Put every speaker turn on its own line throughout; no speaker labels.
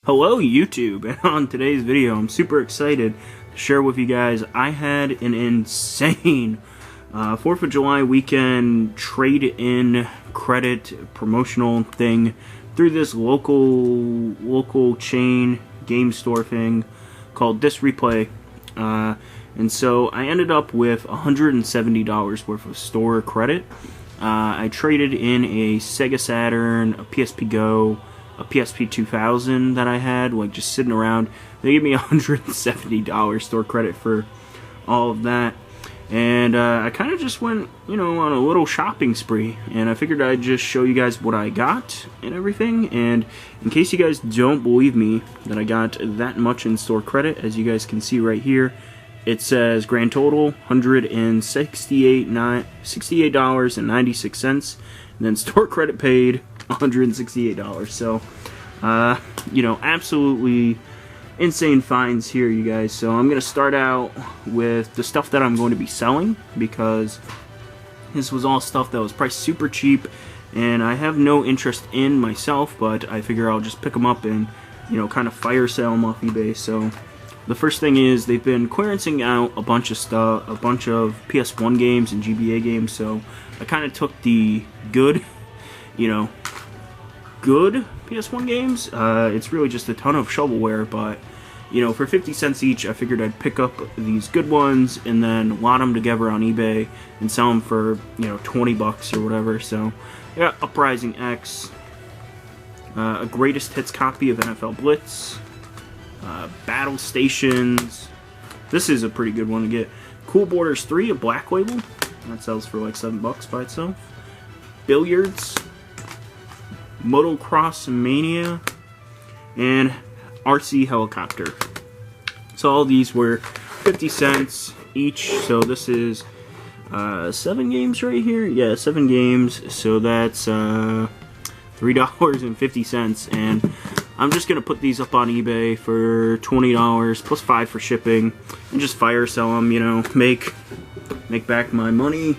Hello YouTube, and on today's video I'm super excited to share with you guys I had an insane 4th of July weekend trade-in credit promotional thing through this local chain game store thing called This Replay, and so I ended up with $170 worth of store credit. I traded in a Sega Saturn, a PSP Go, a PSP 2000 that I had, like, just sitting around. They gave me $170 store credit for all of that. And I kind of just went, on a little shopping spree. And I figured I'd just show you guys what I got and everything. And in case you guys don't believe me that I got that much in store credit, as you guys can see right here, it says grand total $168.96, and then store credit paid $168. So, absolutely insane finds here, you guys. So I'm going to start out with the stuff that I'm going to be selling, because this was all stuff that was priced super cheap, and I have no interest in myself, but I figure I'll just pick them up and, kind of fire sale them off eBay. So the first thing is they've been clearancing out a bunch of stuff, a bunch of PS1 games and GBA games, so I kind of took the good PS1 games. It's really just a ton of shovelware, but for 50 cents each, I figured I'd pick up these good ones and then lot them together on eBay and sell them for 20 bucks or whatever. So yeah, Uprising X, a greatest hits copy of NFL Blitz, Battle Stations. This is a pretty good one to get. Cool Borders 3, a black label that sells for like 7 bucks by itself. Billiards, Motocross Mania, and RC Helicopter. So all these were 50 cents each. So this is 7 games right here. Yeah, 7 games. So that's $3.50, and I'm just gonna put these up on eBay for $20 plus 5 for shipping, and just fire sell them. Make back my money,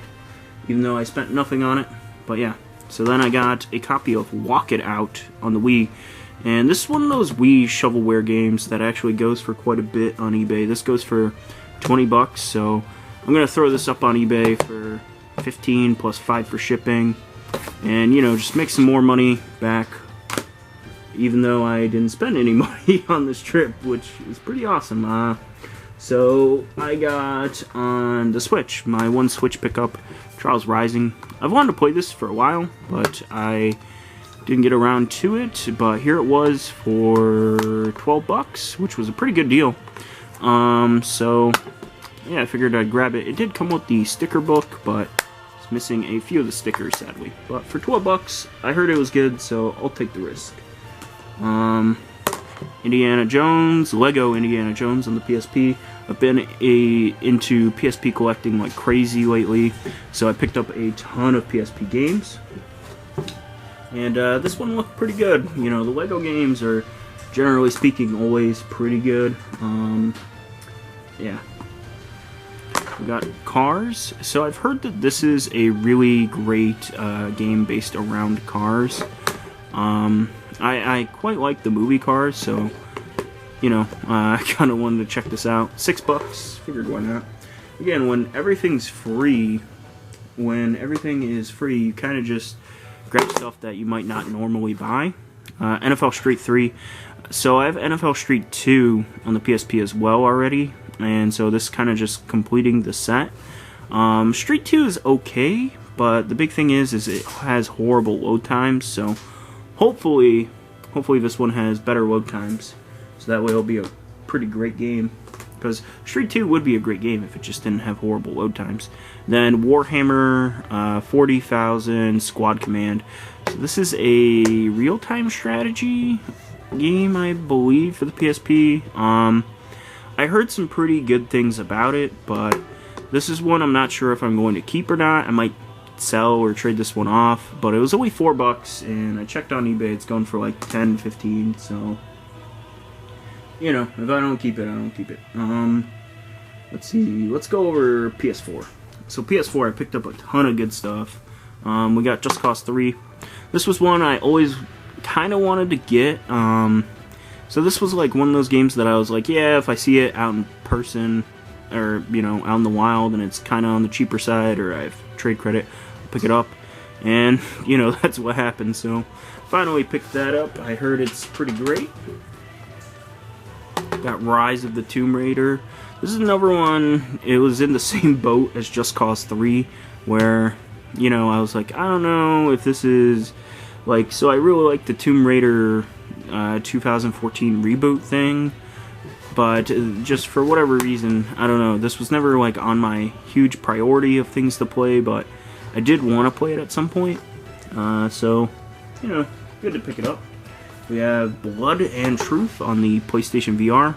even though I spent nothing on it. But yeah. So then I got a copy of Walk It Out on the Wii, and this is one of those Wii shovelware games that actually goes for quite a bit on eBay. This goes for 20 bucks, so I'm gonna throw this up on eBay for 15 plus 5 for shipping, and just make some more money back, even though I didn't spend any money on this trip, which is pretty awesome. So I got on the Switch, my one Switch pickup, Trials Rising. I've wanted to play this for a while, but I didn't get around to it. But here it was for 12 bucks, which was a pretty good deal. So yeah, I figured I'd grab it. It did come with the sticker book, but it's missing a few of the stickers, sadly. But for 12 bucks, I heard it was good, so I'll take the risk. Indiana Jones, Lego Indiana Jones on the PSP. I've been into PSP collecting like crazy lately, so I picked up a ton of PSP games. And this one looked pretty good. The Lego games are, generally speaking, always pretty good. Yeah. We got Cars. So I've heard that this is a really great game based around cars. I quite like the movie Cars, so I kind of wanted to check this out. 6 bucks, figured why not. Again, when everything is free, you kind of just grab stuff that you might not normally buy. NFL Street 3. So I have NFL Street 2 on the PSP as well already, and so this is kind of just completing the set. Street 2 is okay, but the big thing is it has horrible load times, so hopefully this one has better load times. So that way it'll be a pretty great game, because Street 2 would be a great game if it just didn't have horrible load times. Then Warhammer 40,000 Squad Command. So this is a real-time strategy game, I believe, for the PSP. I heard some pretty good things about it, but this is one I'm not sure if I'm going to keep or not. I might sell or trade this one off, but it was only 4 bucks, and I checked on eBay, it's going for like 10, 15, so if I don't keep it, I don't keep it. Let's see, let's go over PS4. So PS4, I picked up a ton of good stuff. We got Just Cause 3. This was one I always kind of wanted to get. So this was like one of those games that I was like, yeah, if I see it out in person, or, you know, out in the wild, and it's kind of on the cheaper side, or I have trade credit, I'll pick it up. And, you know, that's what happened. So finally picked that up. I heard it's pretty great. Got Rise of the Tomb Raider. This is another one. It was in the same boat as Just Cause 3, where, you know, I was like, I don't know if this is like, so I really like the Tomb Raider 2014 reboot thing, but just for whatever reason, I don't know, this was never like on my huge priority of things to play, but I did want to play it at some point, so, you know, good to pick it up. We have Blood and Truth on the PlayStation VR.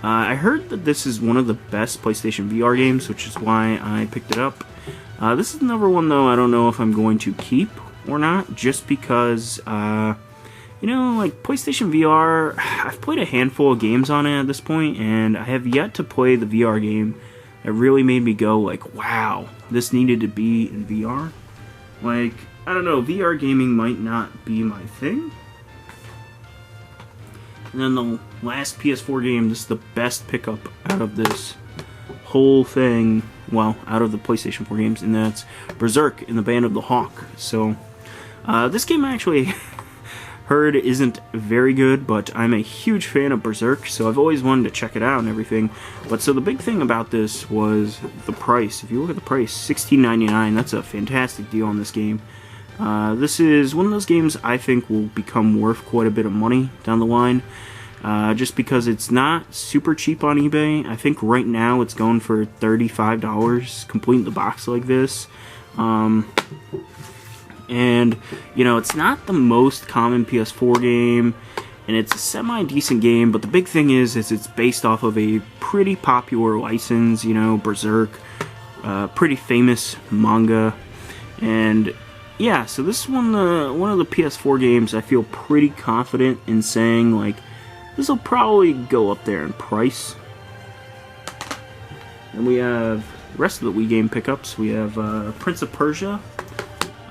I heard that this is one of the best PlayStation VR games, which is why I picked it up. This is another one, though, I don't know if I'm going to keep or not, just because, you know, like, PlayStation VR, I've played a handful of games on it at this point, and I have yet to play the VR game that really made me go, like, wow, this needed to be in VR. Like, I don't know, VR gaming might not be my thing. And then the last PS4 game, this is the best pickup out of this whole thing, well, out of the PlayStation 4 games, and that's Berserk in the Band of the Hawk. So, this game I actually heard isn't very good, but I'm a huge fan of Berserk, so I've always wanted to check it out and everything. But so the big thing about this was the price. If you look at the price, $16.99, that's a fantastic deal on this game. This is one of those games I think will become worth quite a bit of money down the line, just because it's not super cheap on eBay. I think right now it's going for $35, complete the box like this. And, you know, it's not the most common PS4 game, and it's a semi-decent game, but the big thing is it's based off of a pretty popular license, you know, Berserk, pretty famous manga, and yeah, so this is one of the PS4 games I feel pretty confident in saying, like, this will probably go up there in price. And we have the rest of the Wii game pickups. We have Prince of Persia,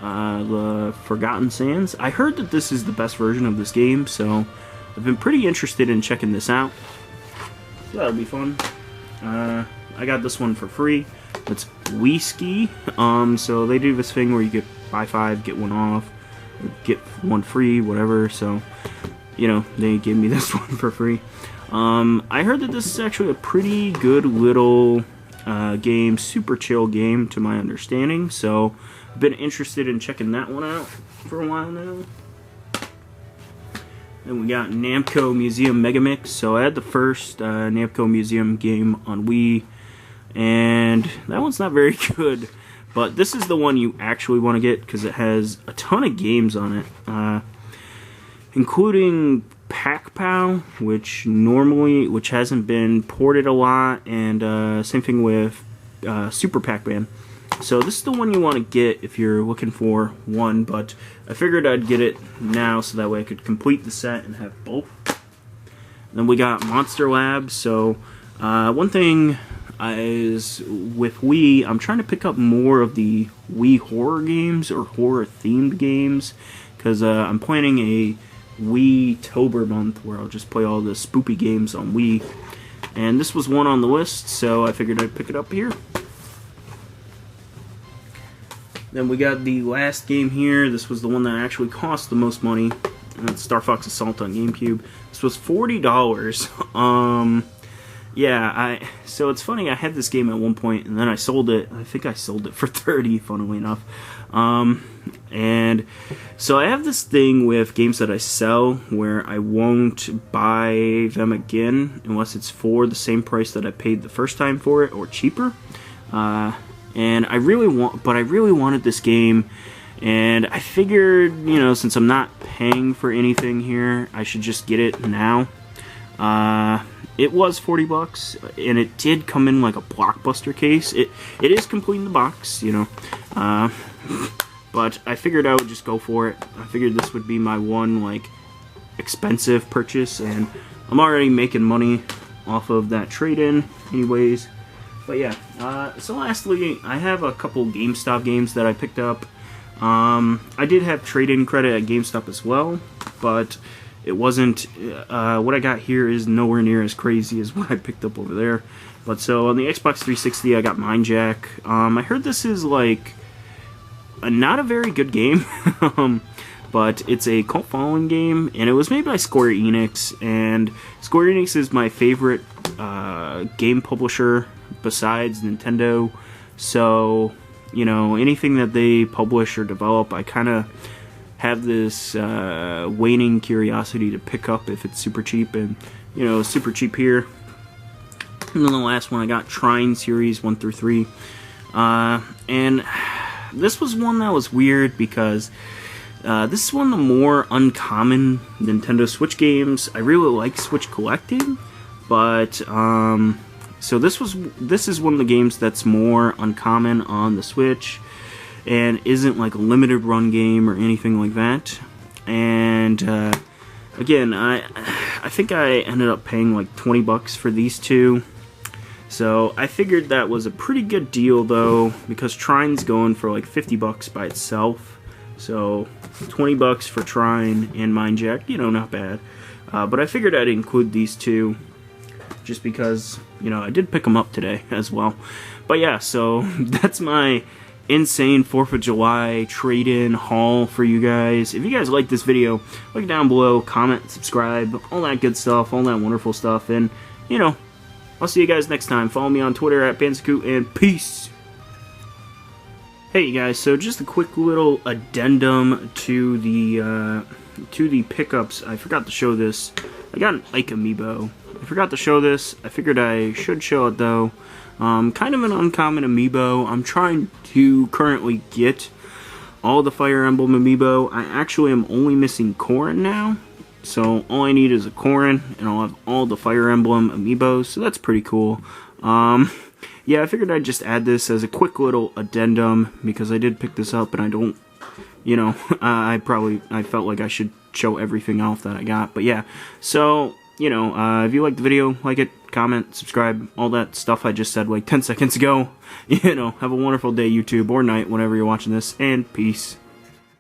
the Forgotten Sands. I heard that this is the best version of this game, so I've been pretty interested in checking this out. So that'll be fun. I got this one for free. It's Wii Ski. So they do this thing where you get buy 5, get 1 off, or get 1 free, whatever, so, you know, they gave me this one for free. I heard that this is actually a pretty good little game, super chill game to my understanding, so I've been interested in checking that one out for a while now. Then we got Namco Museum Megamix. So I had the first Namco Museum game on Wii, and that one's not very good. But this is the one you actually want to get because it has a ton of games on it, including Pac-Pow, which hasn't been ported a lot, and same thing with Super Pac-Man. So this is the one you want to get if you're looking for one, but I figured I'd get it now so that way I could complete the set and have both. Then we got Monster Lab. So one thing is with Wii, I'm trying to pick up more of the Wii horror games or horror themed games, because I'm planning a Wii-tober month where I'll just play all the spoopy games on Wii, and this was one on the list, so I figured I'd pick it up here. Then we got the last game here. This was the one that actually cost the most money, and it's Star Fox Assault on GameCube. This was $40. Yeah, so it's funny, I had this game at one point, and then I sold it. I think I sold it for $30, funnily enough. And so I have this thing with games that I sell where I won't buy them again unless it's for the same price that I paid the first time for it or cheaper. And I really wanted this game, and I figured, you know, since I'm not paying for anything here, I should just get it now. It was $40, and it did come in like a blockbuster case. It is complete in the box, you know, but I figured I would just go for it. I figured this would be my one, like, expensive purchase, and I'm already making money off of that trade-in anyways. But yeah, so lastly, I have a couple GameStop games that I picked up. I did have trade-in credit at GameStop as well, but it wasn't, what I got here is nowhere near as crazy as what I picked up over there. But so on the Xbox 360, I got Mind Jack. I heard this is like not a very good game, but it's a cult following game, and it was made by Square Enix, and Square Enix is my favorite game publisher besides Nintendo. So, you know, anything that they publish or develop, I kind of have this waning curiosity to pick up if it's super cheap, and, you know, super cheap here. And then the last one I got, Trine Series 1 through 3. And this was one that was weird because this is one of the more uncommon Nintendo Switch games. I really like Switch collecting, but so this is one of the games that's more uncommon on the Switch and isn't like a limited run game or anything like that. And again, I think I ended up paying like 20 bucks for these two. So I figured that was a pretty good deal though, because Trine's going for like 50 bucks by itself. So 20 bucks for Trine and Mind Jack, you know, not bad. But I figured I'd include these two just because, you know, I did pick them up today as well. But yeah, so that's my insane 4th of July trade-in haul for you guys. If you guys like this video, look down below, comment, subscribe, all that good stuff, all that wonderful stuff. And, you know, I'll see you guys next time. Follow me on Twitter at Bandicoot, and peace! Hey you guys, so just a quick little addendum to the pickups. I forgot to show this. I got an Ike amiibo. I forgot to show this. I figured I should show it though. Kind of an uncommon amiibo. I'm trying to currently get all the Fire Emblem amiibo. I actually am only missing Corrin now. So all I need is a Corrin, and I'll have all the Fire Emblem amiibos, so that's pretty cool. Yeah, I figured I'd just add this as a quick little addendum, because I did pick this up, and I don't, you know, I felt like I should show everything off that I got. But yeah, so, you know, if you liked the video, like it, comment, subscribe, all that stuff I just said like 10 seconds ago. You know, have a wonderful day, YouTube, or night, whenever you're watching this, and peace.